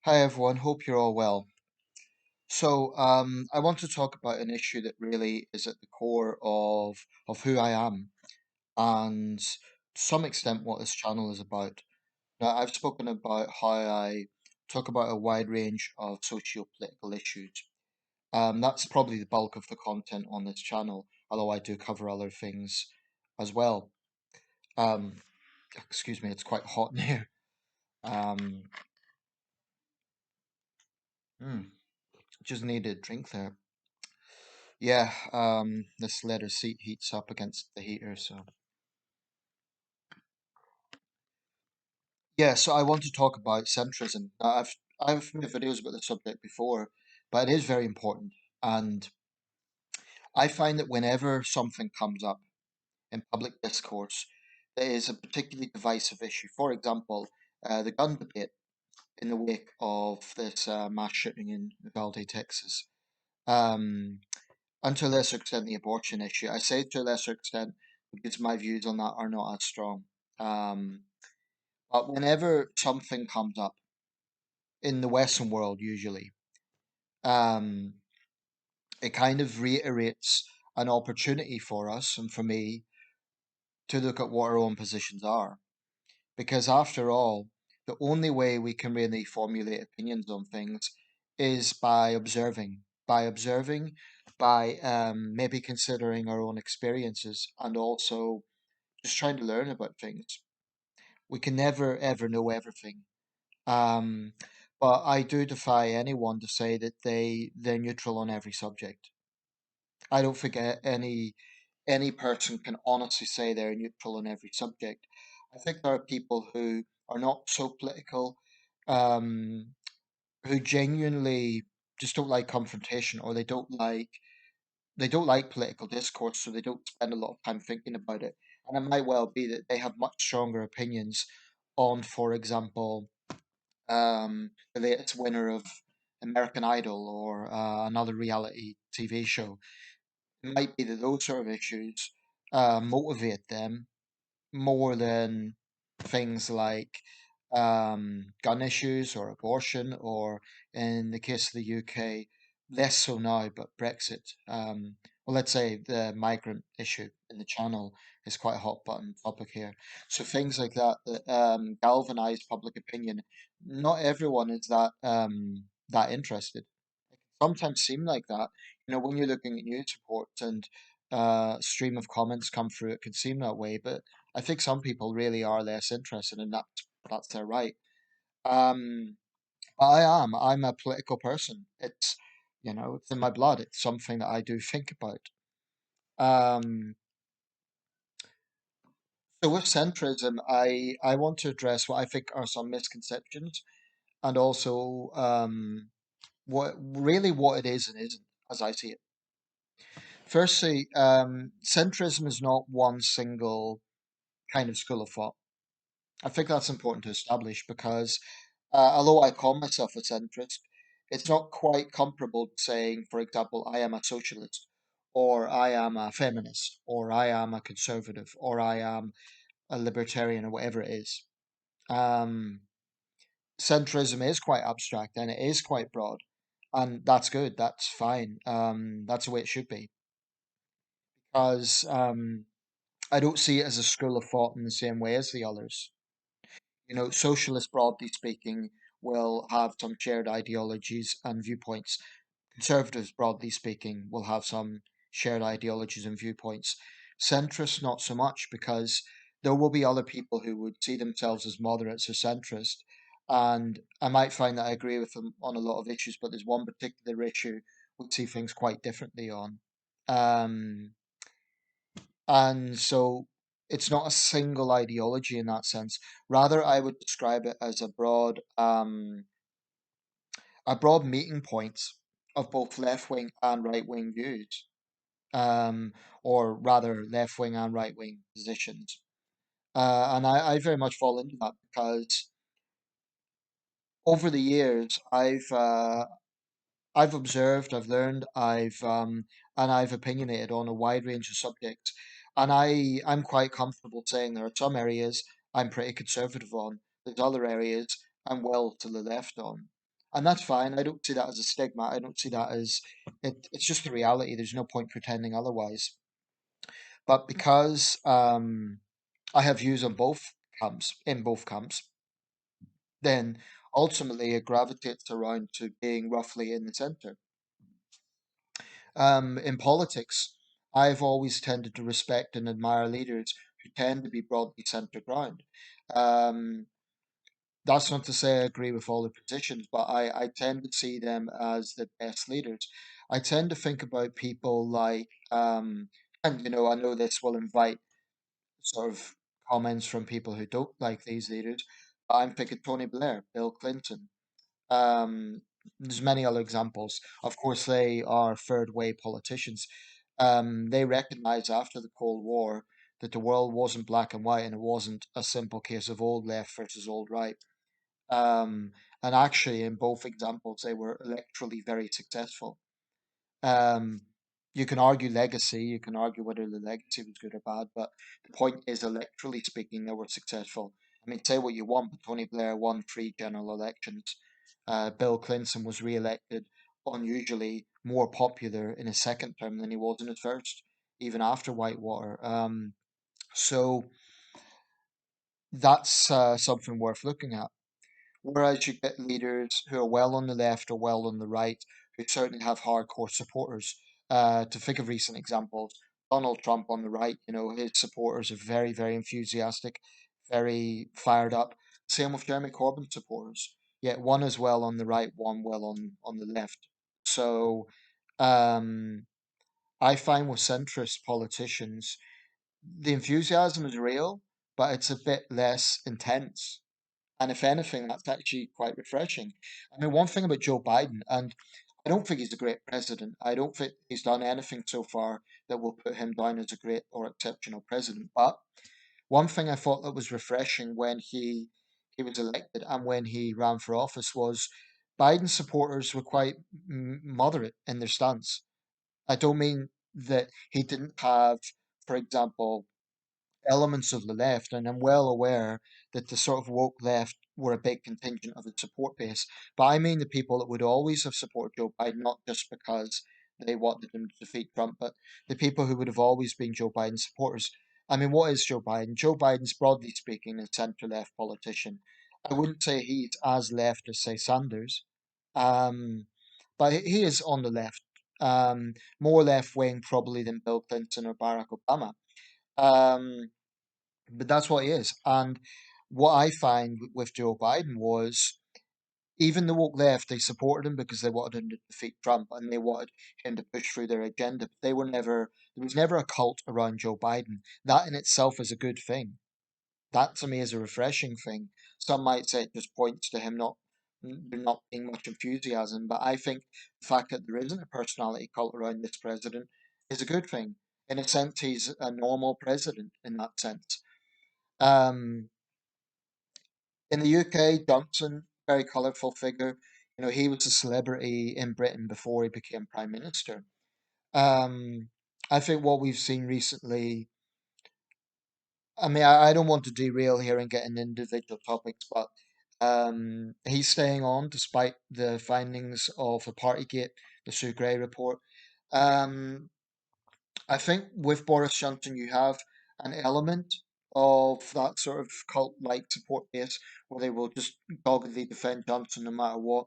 Hi everyone, hope you're all well. I want to talk about an issue that really is at the core of who I am and to some extent what this channel is about. Now, I've spoken about how I talk about a wide range of socio-political issues. That's probably the bulk of the content on this channel, although I do cover other things as well. Um, Excuse me, it's quite hot in here. Um, mm, just needed a drink there. Yeah, this leather seat heats up against the heater, so yeah. So I want to talk about centrism. Now, I've made videos about the subject before, but it is very important, and I find that whenever something comes up in public discourse that is a particularly divisive issue, for example, the gun debate in the wake of this mass shooting in Uvalde, Texas, um, and to a lesser extent the abortion issue. I say to a lesser extent because my views on that are not as strong. Um, but whenever something comes up in the Western world, usually, um, it kind of reiterates an opportunity for us and for me to look at what our own positions are. Because after all, the only way we can really formulate opinions on things is by observing, by maybe considering our own experiences and also just trying to learn about things. We can never ever know everything. Um, but I do defy anyone to say that they're neutral on every subject. I don't think any person can honestly say they're neutral on every subject. I think there are people who are not so political, um, who genuinely just don't like confrontation, or they don't like political discourse, so they don't spend a lot of time thinking about it. And it might well be that they have much stronger opinions on, for example, the latest winner of American Idol or another reality TV show. It might be that those sort of issues motivate them more than things like gun issues or abortion, or in the case of the UK, less so now, but Brexit. Well, let's say the migrant issue in the channel is quite a hot button topic here. So things like that that galvanize public opinion. Not everyone is that interested. Sometimes seem like that. When you're looking at news reports and stream of comments come through, it can seem that way. But I think some people really are less interested, and that's their right. Um, but I'm a political person. It's in my blood. It's something that I do think about. Um, so with centrism, I want to address what I think are some misconceptions, and also what it is and isn't, as I see it. Firstly, centrism is not one single kind of school of thought. I think that's important to establish because although I call myself a centrist, it's not quite comparable to saying, for example, I am a socialist, or I am a feminist, or I am a conservative, or I am a libertarian, or whatever it is. Um, Centrism is quite abstract and it is quite broad, and that's good. That's fine. That's the way it should be. Because I don't see it as a school of thought in the same way as the others. Socialists, broadly speaking, will have some shared ideologies and viewpoints. Conservatives, broadly speaking, will have some shared ideologies and viewpoints. Centrists, not so much, because there will be other people who would see themselves as moderates or centrist. And I might find that I agree with them on a lot of issues, but there's one particular issue we see things quite differently on. Um, and so it's not a single ideology in that sense. Rather, I would describe it as a broad meeting point of both left wing and right wing views, or rather, left wing and right wing positions. And I very much fall into that because over the years, I've observed, I've learned, and I've opinionated on a wide range of subjects. And I'm quite comfortable saying there are some areas I'm pretty conservative on. There's other areas I'm well to the left on. And that's fine. I don't see that as a stigma. I don't see that as it's just the reality. There's no point pretending otherwise. But because I have views on both camps, in both camps, then ultimately it gravitates around to being roughly in the center. In politics, I've always tended to respect and admire leaders who tend to be broadly center ground. Um, that's not to say I agree with all the positions, but I tend to see them as the best leaders. I tend to think about people like, and I know this will invite sort of comments from people who don't like these leaders, but I'm thinking Tony Blair, Bill Clinton. Um, there's many other examples. Of course, they are third way politicians. They recognized after the Cold War that the world wasn't black and white and it wasn't a simple case of old left versus old right. Um, and actually, in both examples, they were electorally very successful. Um, you can argue legacy, you can argue whether the legacy was good or bad, but the point is, electorally speaking, they were successful. I mean, say what you want, but Tony Blair won three general elections. Bill Clinton was re-elected unusually more popular in his second term than he was in his first, even after Whitewater. So that's something worth looking at. Whereas you get leaders who are well on the left or well on the right, who certainly have hardcore supporters. To think of recent examples, Donald Trump on the right, his supporters are very, very enthusiastic, very fired up. Same with Jeremy Corbyn's supporters. Yet one is well on the right, one well on the left. So um, I find with centrist politicians, the enthusiasm is real, but it's a bit less intense, and if anything, that's actually quite refreshing. I mean, one thing about Joe Biden, and I don't think he's a great president. I don't think he's done anything so far that will put him down as a great or exceptional president. But one thing I thought that was refreshing when he was elected and when he ran for office was Biden's supporters were quite moderate in their stance. I don't mean that he didn't have, for example, elements of the left, and I'm well aware that the sort of woke left were a big contingent of the support base. But I mean the people that would always have supported Joe Biden, not just because they wanted him to defeat Trump, but the people who would have always been Joe Biden supporters. I mean, what is Joe Biden? Joe Biden's, broadly speaking, a centre left politician. I wouldn't say he's as left as, say, Sanders, um, but he is on the left, more left wing probably than Bill Clinton or Barack Obama. Um, but that's what he is. And what I find with Joe Biden was even the woke left, they supported him because they wanted him to defeat Trump and they wanted him to push through their agenda. But they were never, there was never a cult around Joe Biden. That in itself is a good thing. That to me is a refreshing thing. Some might say it just points to him there not being much enthusiasm, but I think the fact that there isn't a personality cult around this president is a good thing. In a sense, he's a normal president in that sense. Um, in the UK, Johnson, very colourful figure. He was a celebrity in Britain before he became Prime Minister. Um, I think what we've seen recently, I mean, I don't want to derail here and get into individual topics, but he's staying on despite the findings of the Partygate, the Sue Gray report. Um, I think with Boris Johnson, you have an element of that sort of cult-like support base where they will just doggedly defend Johnson no matter what.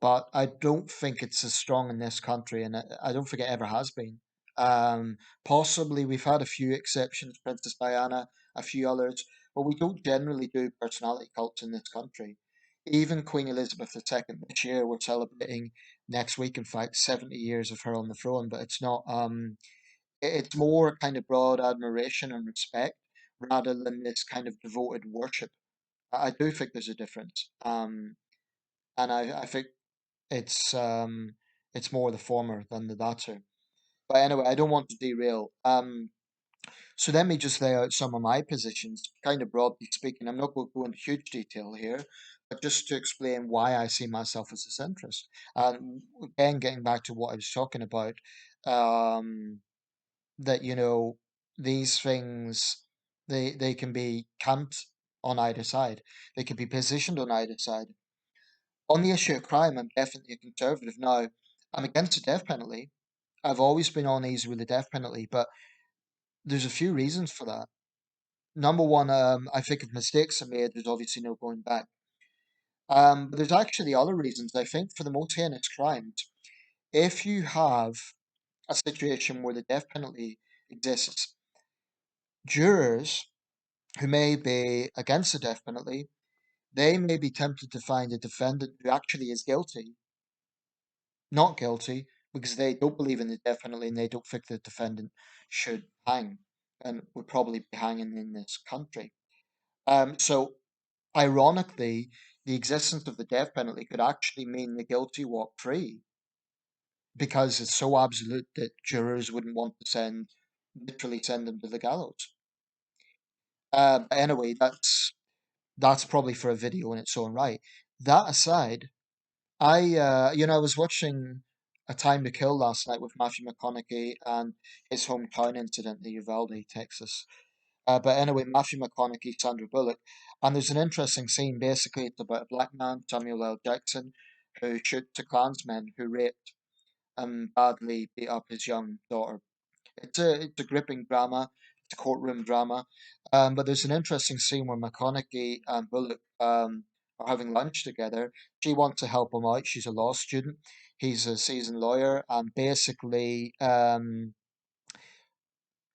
But I don't think it's as strong in this country, and I don't think it ever has been. Possibly we've had a few exceptions, Princess Diana, a few others, but we don't generally do personality cults in this country. Even Queen Elizabeth II this year, we're celebrating next week, in fact, 70 years of her on the throne, but it's not. It's more kind of broad admiration and respect rather than this kind of devoted worship. I do think there's a difference, and I think it's um, it's more the former than the latter. But anyway, I don't want to derail. So let me just lay out some of my positions, kind of broadly speaking. I'm not going to go into huge detail here, but just to explain why I see myself as a centrist. And again, getting back to what I was talking about, um, that these things they can be camped on either side. They can be positioned on either side. On the issue of crime, I'm definitely a conservative. Now, I'm against the death penalty. I've always been on easy with the death penalty, but there's a few reasons for that. Number one, I think if mistakes are made, there's obviously no going back. But there's actually other reasons. I think for the most heinous crimes, if you have a situation where the death penalty exists, jurors who may be against the death penalty, they may be tempted to find a defendant who actually is guilty, not guilty, because they don't believe in the death penalty and they don't think the defendant should hang and would probably be hanging in this country. So, ironically, the existence of the death penalty could actually mean the guilty walk free because it's so absolute that jurors wouldn't want to literally send them to the gallows. But anyway, that's probably for a video in its own right. That aside, I was watching A Time to Kill last night with Matthew McConaughey and his hometown incident in Uvalde, Texas. But anyway, Matthew McConaughey, Sandra Bullock, and there's an interesting scene. Basically, it's about a black man, Samuel L. Jackson, who shoots a Klansman who raped and badly beat up his young daughter. It's a gripping drama. It's a courtroom drama. But there's an interesting scene where McConaughey and Bullock are having lunch together. She wants to help him out. She's a law student. He's a seasoned lawyer, and basically,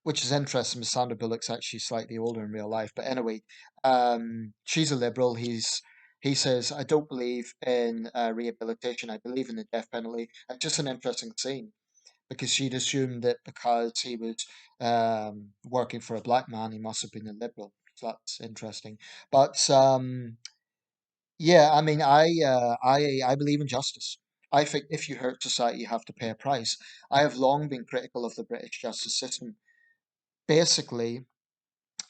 which is interesting. Because Sandra Bullock's actually slightly older in real life, but anyway, she's a liberal. He says, "I don't believe in rehabilitation. I believe in the death penalty." It's just an interesting scene because she'd assumed that because he was working for a black man, he must have been a liberal. So that's interesting. But yeah, I mean, I believe in justice. I think if you hurt society, you have to pay a price. I have long been critical of the British justice system. Basically,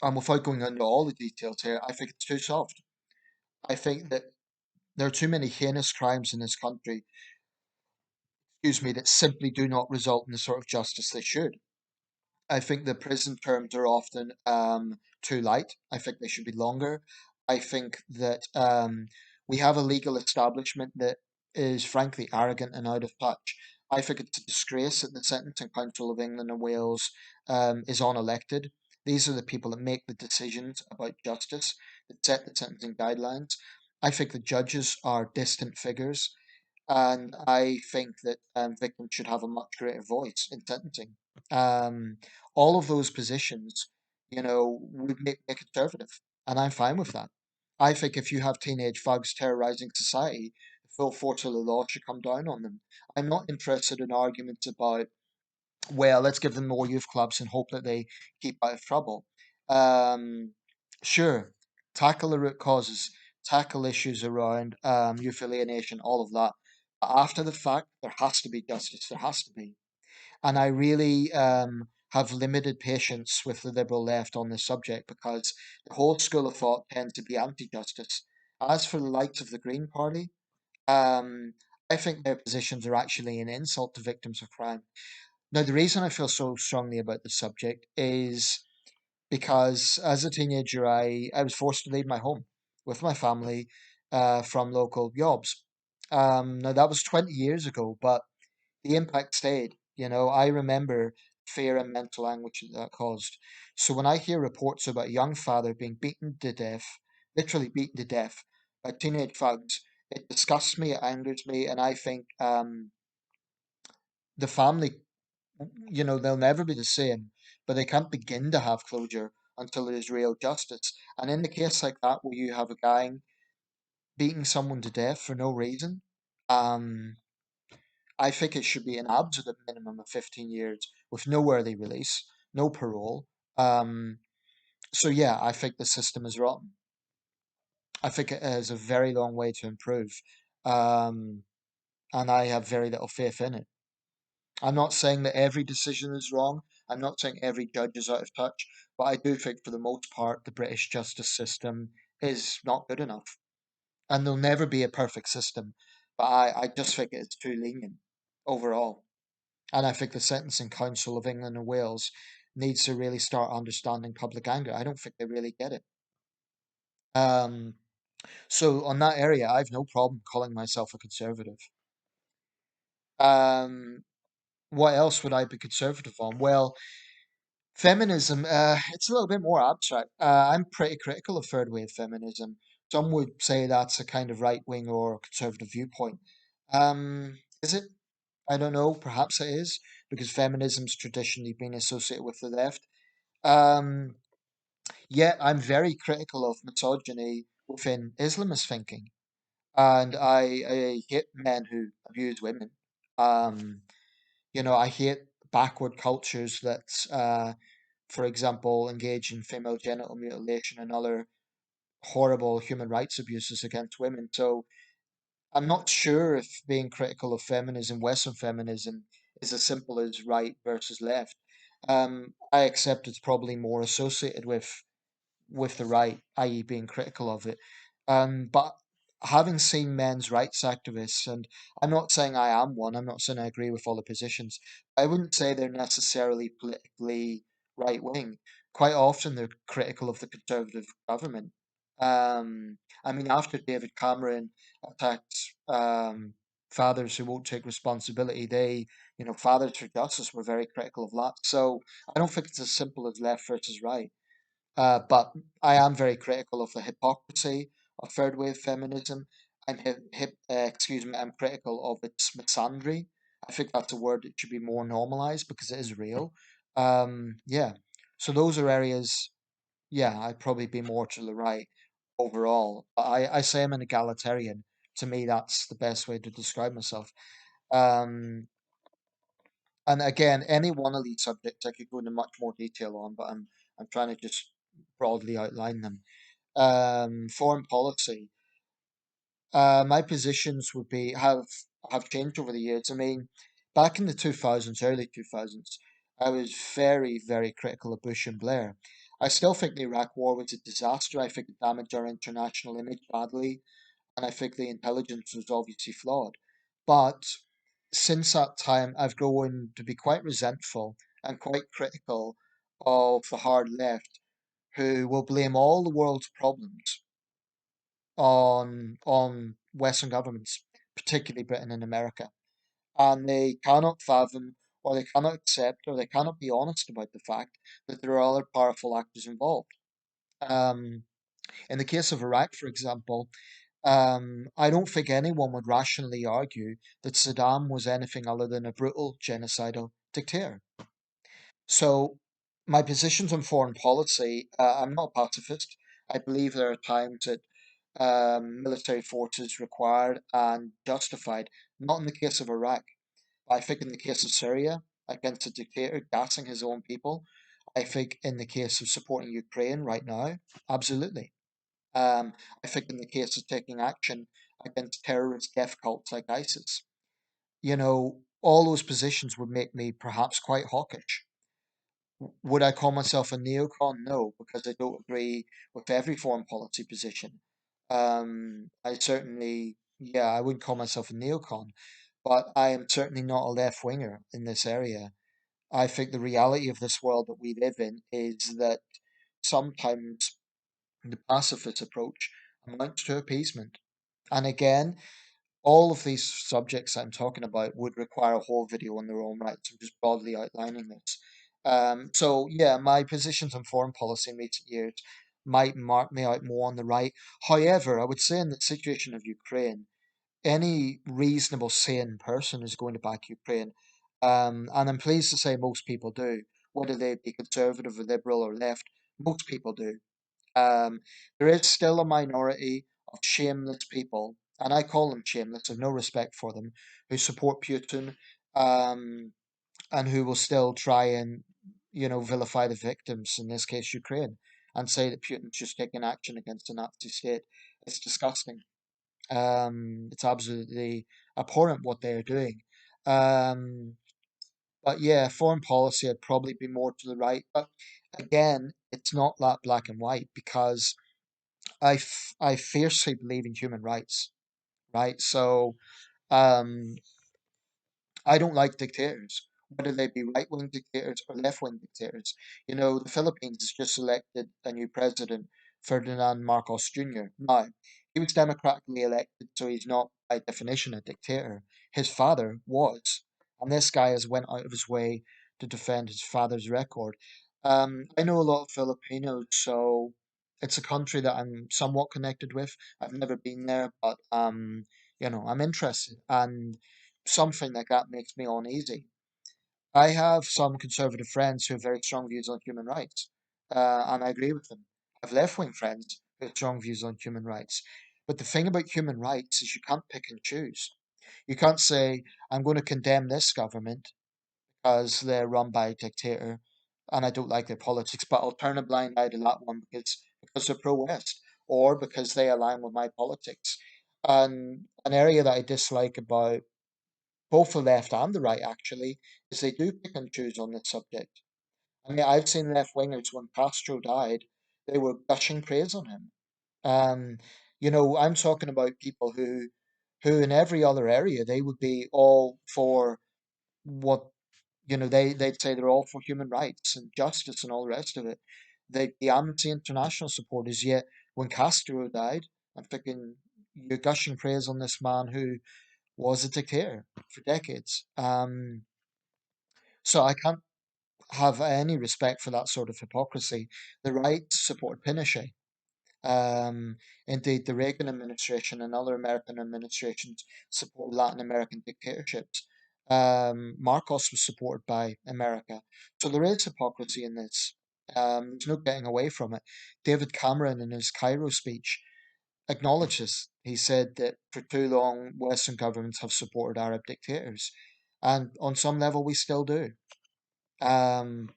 and without going into all the details here, I think it's too soft. I think that there are too many heinous crimes in this country, excuse me, that simply do not result in the sort of justice they should. I think the prison terms are often too light. I think they should be longer. I think that we have a legal establishment that is frankly arrogant and out of touch. I think it's a disgrace that the Sentencing Council of England and Wales is unelected. These are the people that make the decisions about justice, that set the sentencing guidelines. I think the judges are distant figures. And I think that victims should have a much greater voice in sentencing. Um, all of those positions, would make me conservative, and I'm fine with that. I think if you have teenage thugs terrorizing society, the full force of the law should come down on them. I'm not interested in arguments about, well, let's give them more youth clubs and hope that they keep out of trouble. Um, sure, tackle the root causes, tackle issues around youth alienation, all of that. But after the fact, there has to be justice. There has to be. And I really have limited patience with the liberal left on this subject because the whole school of thought tends to be anti justice. As for the likes of the Green Party, um, I think their positions are actually an insult to victims of crime. Now, the reason I feel so strongly about the subject is because as a teenager, I was forced to leave my home with my family from local jobs. Now, that was 20 years ago, but the impact stayed. I remember fear and mental anguish that caused. So when I hear reports about a young father being beaten to death, literally beaten to death by teenage thugs, it disgusts me, it angers me, and I think the family, they'll never be the same, but they can't begin to have closure until there's real justice. And in the case like that, where you have a guy beating someone to death for no reason, um, I think it should be an absolute minimum of 15 years with no early release, no parole. Um, so yeah, I think the system is rotten. I think it has a very long way to improve, um, and I have very little faith in it. I'm not saying that every decision is wrong. I'm not saying every judge is out of touch, but I do think for the most part the British justice system is not good enough. And there'll never be a perfect system, but I just think it's too lenient overall. And I think the Sentencing Council of England and Wales needs to really start understanding public anger. I don't think they really get it. Um, So on that area, I've no problem calling myself a conservative. Um, what else would I be conservative on? Well, feminism, it's a little bit more abstract. I'm pretty critical of third wave feminism. Some would say that's a kind of right wing or conservative viewpoint. Is it? I don't know. Perhaps it is because feminism's traditionally been associated with the left. Um, Yet I'm very critical of misogyny within Islamist thinking, and I hate men who abuse women. Um, I hate backward cultures that, for example, engage in female genital mutilation and other horrible human rights abuses against women. So I'm not sure if being critical of feminism, Western feminism, is as simple as right versus left. I accept it's probably more associated with the right, i.e., being critical of it. But having seen men's rights activists, and I'm not saying I am one, I'm not saying I agree with all the positions, I wouldn't say they're necessarily politically right wing. Quite often they're critical of the conservative government. I mean, after David Cameron attacked fathers who won't take responsibility, Fathers for Justice were very critical of that. So I don't think it's as simple as left versus right. But I am very critical of the hypocrisy of third wave feminism. I'm critical of its misandry. I think that's a word that should be more normalized because it is real. Yeah. So those are areas, yeah, I'd probably be more to the right overall. But I say I'm an egalitarian. To me, that's the best way to describe myself. Um, and again, any one of these subjects I could go into much more detail on, but I'm trying to just broadly outline them. Foreign policy. My positions would be have changed over the years. I mean, back in the 2000s, early 2000s, I was very, very critical of Bush and Blair. I still think the Iraq War was a disaster. I think it damaged our international image badly, and I think the intelligence was obviously flawed. But since that time, I've grown to be quite resentful and quite critical of the hard left, who will blame all the world's problems on Western governments, particularly Britain and America. And they cannot fathom or they cannot accept or they cannot be honest about the fact that there are other powerful actors involved. Um, in the case of Iraq, for example, I don't think anyone would rationally argue that Saddam was anything other than a brutal genocidal dictator. So, my positions on foreign policy, I'm not a pacifist. I believe there are times that military force is required and justified. Not in the case of Iraq, but I think in the case of Syria against a dictator gassing his own people. I think in the case of supporting Ukraine right now, absolutely. I think in the case of taking action against terrorist death cults like ISIS, all those positions would make me perhaps quite hawkish. Would I call myself a neocon? No, because I don't agree with every foreign policy position. I certainly, yeah, I wouldn't call myself a neocon, but I am certainly not a left winger in this area. I think the reality of this world that we live in is that sometimes the pacifist approach amounts to appeasement. And again, all of these subjects I'm talking about would require a whole video on their own right. So I'm just broadly outlining this. So yeah, my positions on foreign policy in recent years might mark me out more on the right. However, I would say in the situation of Ukraine, any reasonable, sane person is going to back Ukraine. And I'm pleased to say most people do, whether they be conservative or liberal or left, most people do. Um, there is still a minority of shameless people, and I call them shameless, I have no respect for them, who support Putin, um, and who will still try and, vilify the victims, in this case, Ukraine, and say that Putin's just taking action against the Nazi state. It's disgusting. It's absolutely abhorrent what they're doing. Um, but yeah, foreign policy, I'd probably be more to the right. But again, it's not that black and white because I fiercely believe in human rights, right? So um, I don't like dictators, whether they be right wing dictators or left wing dictators. The Philippines has just elected a new president, Ferdinand Marcos Jr. Now, He was democratically elected, so he's not by definition a dictator. His father was, and this guy has went out of his way to defend his father's record. I know a lot of Filipinos, so it's a country that I'm somewhat connected with. I've never been there, but I'm interested, and something like that makes me uneasy. I have some conservative friends who have very strong views on human rights, and I agree with them. I have left wing friends who have strong views on human rights. But the thing about human rights is you can't pick and choose. You can't say, I'm going to condemn this government because they're run by a dictator and I don't like their politics, but I'll turn a blind eye to that one because they're pro West or because they align with my politics. And an area that I dislike about both the left and the right actually is they do pick and choose on this subject. I mean, I've seen left wingers when Castro died, they were gushing praise on him. Um, I'm talking about people who in every other area they would be all for what they'd say they're all for human rights and justice and all the rest of it. They'd be Amnesty International supporters. Yet when Castro died, I'm thinking you're gushing praise on this man who was a dictator for decades. So I can't have any respect for that sort of hypocrisy. The right supported Pinochet. Um, Indeed, the Reagan administration and other American administrations supported Latin American dictatorships. Marcos was supported by America. So there is hypocrisy in this. There's no getting away from it. David Cameron, in his Cairo speech, acknowledges. He said that for too long, Western governments have supported Arab dictators. And on some level, we still do. Um,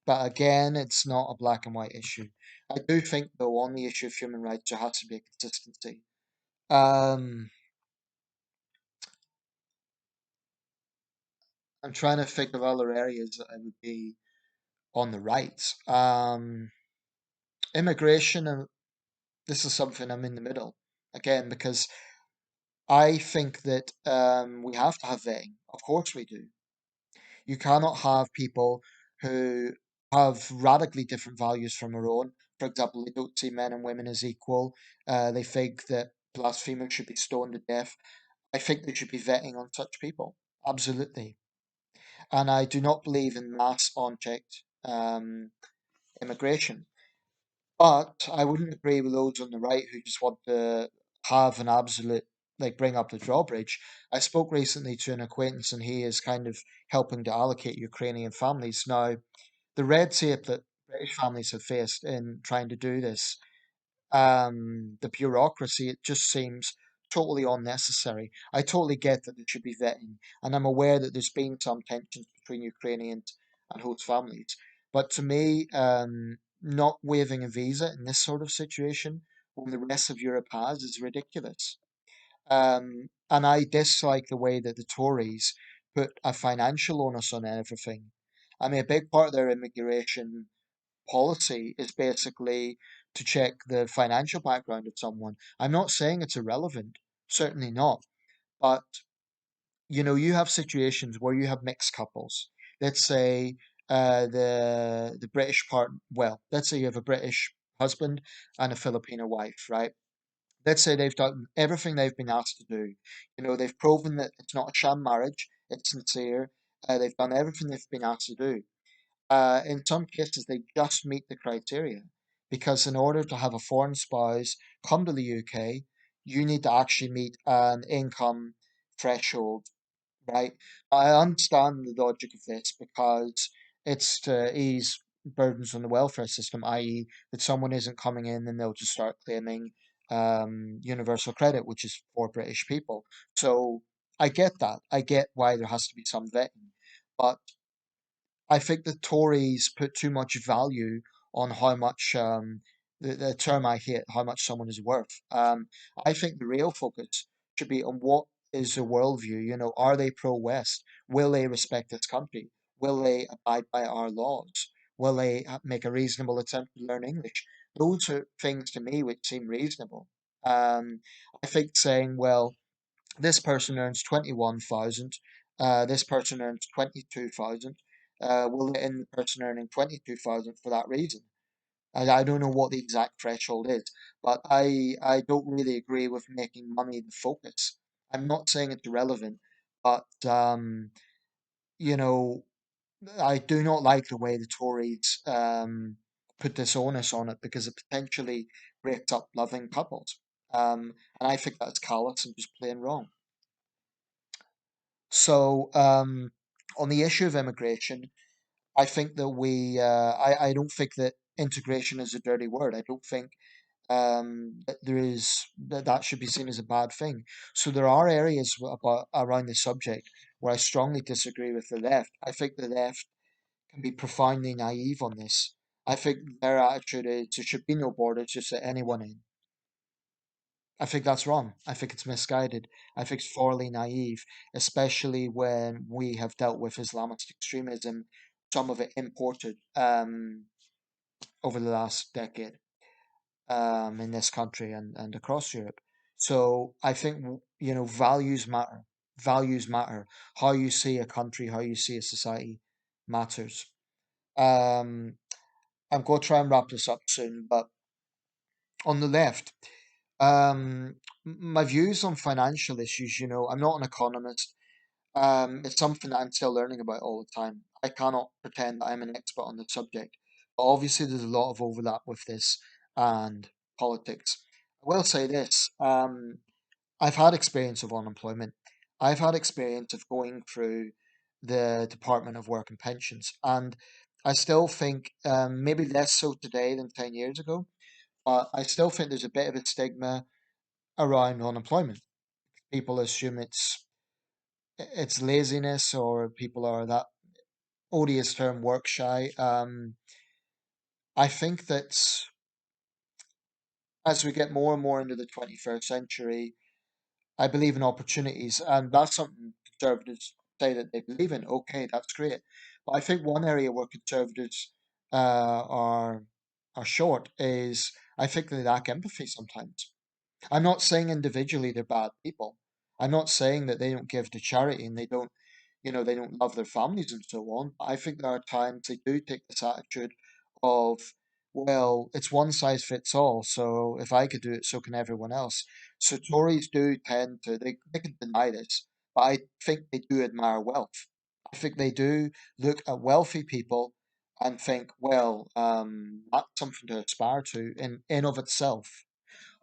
but again, it's not a black and white issue. I do think, though, on the issue of human rights, there has to be a consistency. Um, I'm trying to think of other areas that I would be on the right. Immigration, this is something I'm in the middle again because I think that we have to have vetting. Of course, we do. You cannot have people who have radically different values from our own. For example, they don't see men and women as equal. They think that blasphemers should be stoned to death. I think there should be vetting on such people. Absolutely. And I do not believe in mass unchecked immigration. But I wouldn't agree with those on the right who just want to have an absolute, like, bring up the drawbridge. I spoke recently to an acquaintance and he is kind of helping to allocate Ukrainian families. Now, the red tape that British families have faced in trying to do this, the bureaucracy, it just seems totally unnecessary. I totally get that there should be vetting, and I'm aware that there's been some tensions between Ukrainians and host families. But to me, not waiving a visa in this sort of situation when the rest of Europe has is ridiculous. And I dislike the way that the Tories put a financial onus on everything. I mean, a big part of their immigration policy is basically to check the financial background of someone. I'm not saying it's irrelevant, certainly not. But you have situations where you have mixed couples. Let's say the British part. Well, let's say you have a British husband and a Filipino wife, right? Let's say they've done everything they've been asked to do. They've proven that it's not a sham marriage; it's sincere. They've done everything they've been asked to do. In some cases, they just meet the criteria because in order to have a foreign spouse come to the UK, you need to actually meet an income threshold, right? I understand the logic of this because it's to ease burdens on the welfare system, i.e., that someone isn't coming in and they'll just start claiming universal credit, which is for British people. So I get that. I get why there has to be some vetting. But I think the Tories put too much value on how much the term I hate, how much someone is worth. I think the real focus should be on what is the worldview. Are they pro-West? Will they respect this country? Will they abide by our laws? Will they make a reasonable attempt to learn English? Those are things to me which seem reasonable. Um, I think saying, well, this person earns 21,000, this person earns 22,000. We'll let in the person earning 22,000 for that reason. I don't know what the exact threshold is, but I don't really agree with making money the focus. I'm not saying it's irrelevant, but you know, I do not like the way the Tories put this onus on it because it potentially breaks up loving couples. And I think that's callous and just plain wrong. So, on the issue of immigration, I think that I don't think that integration is a dirty word. I don't think that that should be seen as a bad thing. So there are areas around the subject where I strongly disagree with the left. I think the left can be profoundly naive on this. I think their attitude is there should be no borders, just let anyone in. I think that's wrong. I think it's misguided. I think it's thoroughly naive, especially when we have dealt with Islamist extremism, some of it imported over the last decade in this country and across Europe. So I think values matter. Values matter. How you see a country, how you see a society matters. Um, I'm going to try and wrap this up soon, but on the left, my views on financial issues, I'm not an economist. It's something that I'm still learning about all the time. I cannot pretend that I'm an expert on the subject. But obviously, there's a lot of overlap with this and politics. I will say this I've had experience of unemployment, I've had experience of going through the Department of Work and Pensions, and I still think, maybe less so today than 10 years ago, but I still think there's a bit of a stigma around unemployment. People assume it's laziness or people are that odious term work shy. I think that as we get more and more into the 21st century, I believe in opportunities, and that's something conservatives say that they believe in. Okay, that's great. But I think one area where conservatives are short is I think they lack empathy sometimes. I'm not saying individually they're bad people. I'm not saying that they don't give to charity and they don't love their families and so on. I think there are times they do take this attitude of, well, it's one size fits all. So if I could do it, so can everyone else. So Tories do tend to, they can deny this, but I think they do admire wealth. I think they do look at wealthy people and think, well, that's something to aspire to in of itself.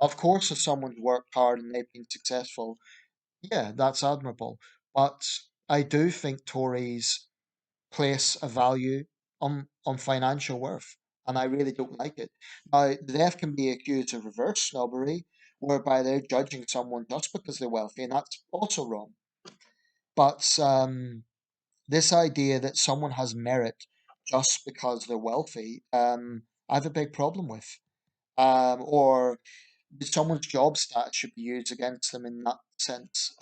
Of course, if someone's worked hard and they've been successful, yeah, that's admirable. But I do think Tories place a value on financial worth, and I really don't like it. Now, the left can be accused of reverse snobbery, whereby they're judging someone just because they're wealthy, and that's also wrong. But this idea that someone has merit just because they're wealthy, I have a big problem with. Or someone's job status should be used against them in that sense.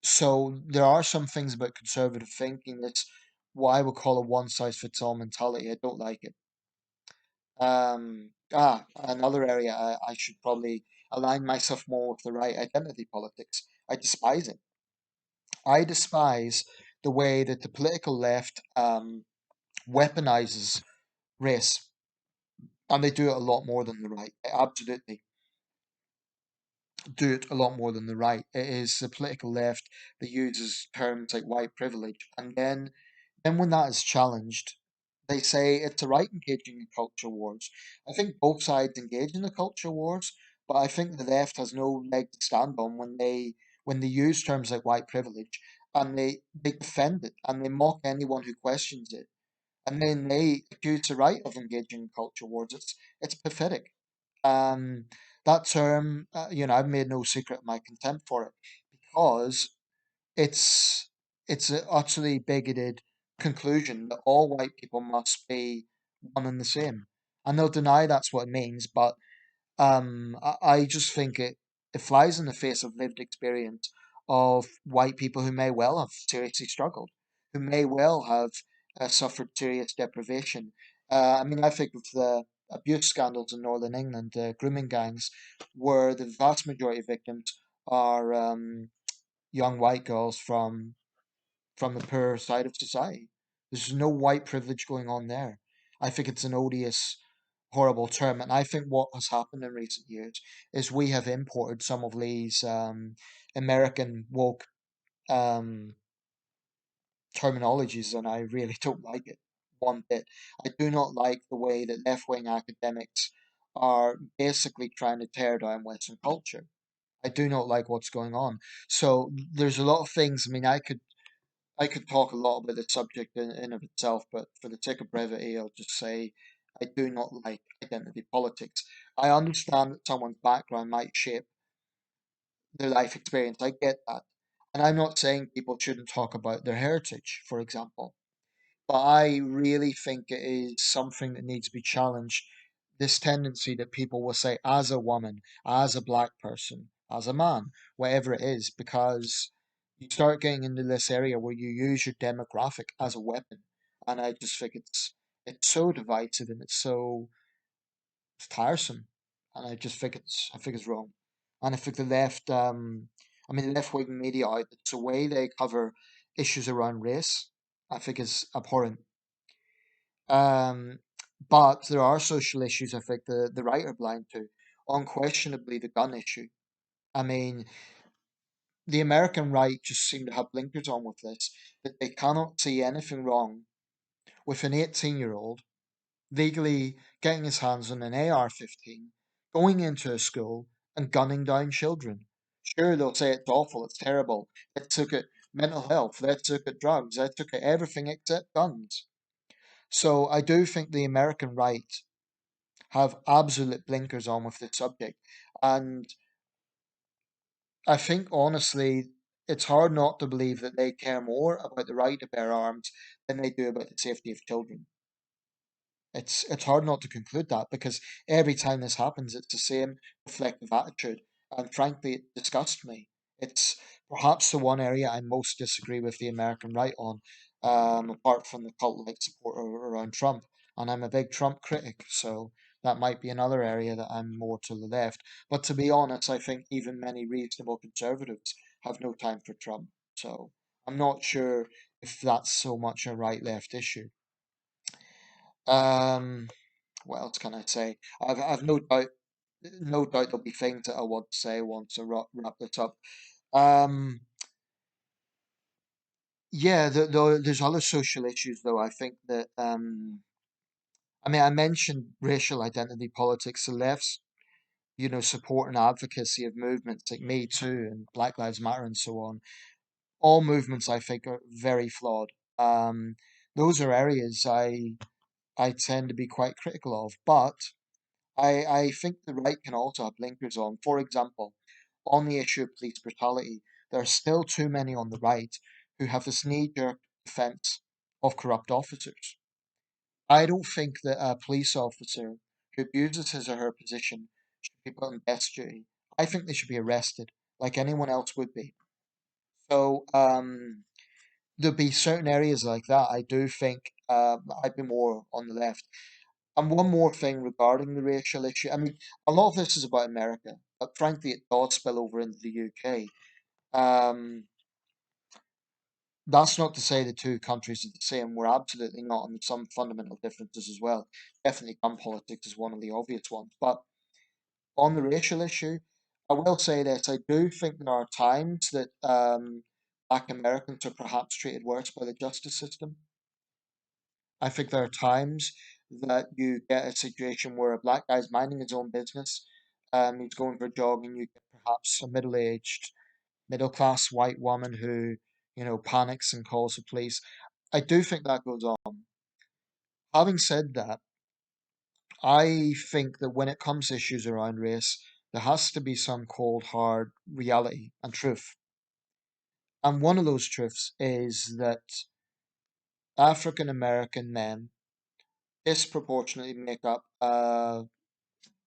So there are some things about conservative thinking that's what I would call a one size fits all mentality. I don't like it. Another area I should probably align myself more with the right identity politics. I despise it. I despise the way that the political left weaponizes race, and they do it a lot more than the right. Absolutely do it a lot more than the right. It is the political left that uses terms like white privilege, and then when that is challenged, they say it's the right engaging in culture wars. I think both sides engage in the culture wars, but I think the left has no leg to stand on when they use terms like white privilege and they defend it and they mock anyone who questions it. And then they accuse the right of engaging in culture wars. It's pathetic. Um, that term, I've made no secret of my contempt for it because it's it's an utterly bigoted conclusion that all white people must be one and the same, and they'll deny that's what it means. But I just think it flies in the face of lived experience of white people who may well have seriously struggled, who may well have suffered serious deprivation. I mean, I think of the abuse scandals in Northern England, the grooming gangs, where the vast majority of victims are young white girls from the poorer side of society. There's no white privilege going on there. I think it's an odious, horrible term. And I think what has happened in recent years is we have imported some of these American woke um, terminologies, and I really don't like it one bit. I do not like the way that left wing academics are basically trying to tear down Western culture. I do not like what's going on. So there's a lot of things. I mean, I could talk a lot about the subject in of itself, but for the sake of brevity, I'll just say I do not like identity politics. I understand that someone's background might shape their life experience. I get that. And I'm not saying people shouldn't talk about their heritage, for example. But I really think it is something that needs to be challenged. This tendency that people will say, as a woman, as a black person, as a man, whatever it is, because you start getting into this area where you use your demographic as a weapon. And I just think it's so divisive and it's tiresome. And I just think it's wrong. And I think the left I mean the left wing media outlets, the way they cover issues around race, I think is abhorrent. Um, but there are social issues I think the right are blind to. Unquestionably, the gun issue. I mean, the American right just seem to have blinkers on with this, that they cannot see anything wrong with an 18-year-old legally getting his hands on an AR-15, going into a school and gunning down children. Sure, they'll say it's awful, it's terrible. Let's look at mental health, let's look at drugs, let's look at everything except guns. So I do think the American right have absolute blinkers on with this subject. And I think honestly, it's hard not to believe that they care more about the right to bear arms than they do about the safety of children. It's hard not to conclude that because every time this happens, it's the same reflective attitude, and frankly, it disgusts me. It's perhaps the one area I most disagree with the American right on, apart from the cult-like support around Trump. And I'm a big Trump critic, so that might be another area that I'm more to the left. But to be honest, I think even many reasonable conservatives have no time for Trump. So I'm not sure if that's so much a right-left issue. Um, what else can I say? I've no doubt there'll be things that I want to say once I wrap this up. Um, yeah, there's other social issues though. I think that I mean, I mentioned racial identity politics. The left's, support and advocacy of movements like Me Too and Black Lives Matter and so on. All movements I think are very flawed. Um, those are areas I tend to be quite critical of, but I think the right can also have blinkers on. For example, on the issue of police brutality, there are still too many on the right who have this knee jerk defense of corrupt officers. I don't think that a police officer who abuses his or her position should be put on death duty. I think they should be arrested like anyone else would be. So there'll be certain areas like that. I do think I'd be more on the left. And one more thing regarding the racial issue. I mean, a lot of this is about America, but frankly, it does spill over into the UK. Um, that's not to say the two countries are the same. We're absolutely not, and some fundamental differences as well. Definitely, gun politics is one of the obvious ones. But on the racial issue, I will say this: I do think there are times that Black Americans are perhaps treated worse by the justice system. I think there are times that you get a situation where a black guy's minding his own business, he's going for a jog, and you get perhaps a middle-aged, middle-class white woman who, panics and calls the police. I do think that goes on. Having said that, I think that when it comes to issues around race, there has to be some cold, hard reality and truth. And one of those truths is that African American men disproportionately make up the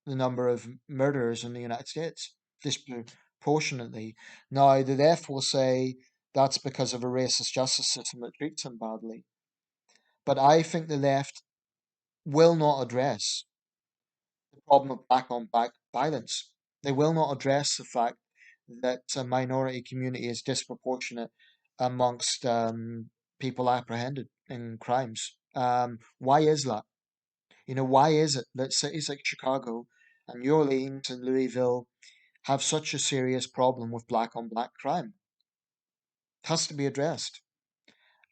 number of murderers in the United States disproportionately. Now, the left will say that's because of a racist justice system that treats them badly. But I think the left will not address the problem of black on black violence. They will not address the fact that a minority community is disproportionate amongst people apprehended in crimes. Why is that? Why is it that cities like Chicago and New Orleans and Louisville have such a serious problem with black on black crime? It has to be addressed.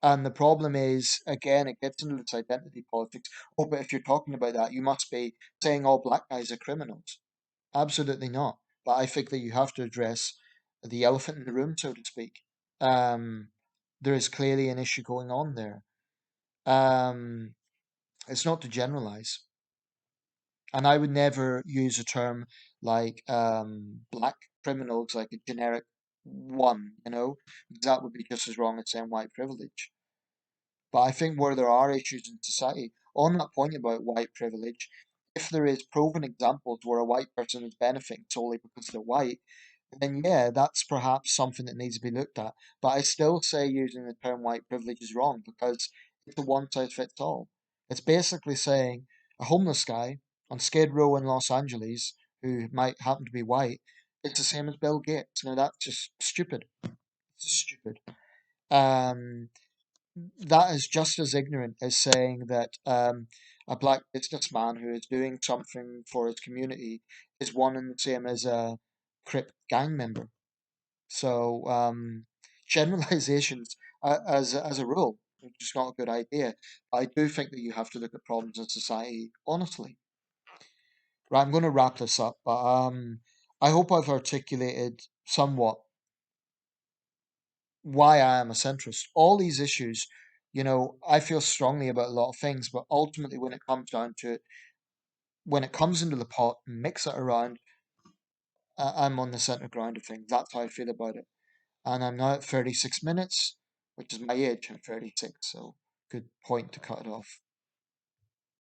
And the problem is, again, it gets into this identity politics. Oh, but if you're talking about that, you must be saying all black guys are criminals. Absolutely not. But I think that you have to address the elephant in the room, so to speak. Um, there is clearly an issue going on there. Um, it's not to generalize. And I would never use a term like black criminals, like a generic one, because that would be just as wrong as saying white privilege. But I think where there are issues in society, on that point about white privilege, if there is proven examples where a white person is benefiting solely because they're white, then yeah, that's perhaps something that needs to be looked at. But I still say using the term white privilege is wrong because it's a one size fits all. It's basically saying a homeless guy on Skid Row in Los Angeles who might happen to be white, it's the same as Bill Gates. Now that's just stupid. It's just stupid. Um, that is just as ignorant as saying that a black businessman who is doing something for his community is one and the same as a Crip gang member. So generalizations, as a rule, are just not a good idea. I do think that you have to look at problems in society honestly. Right, I'm going to wrap this up, but I hope I've articulated somewhat why I am a centrist. All these issues, I feel strongly about a lot of things, but ultimately, when it comes down to it, when it comes into the pot and mix it around, I'm on the center ground of things. That's how I feel about it. And I'm now at 36 minutes, which is my age. I'm 36, so good point to cut it off.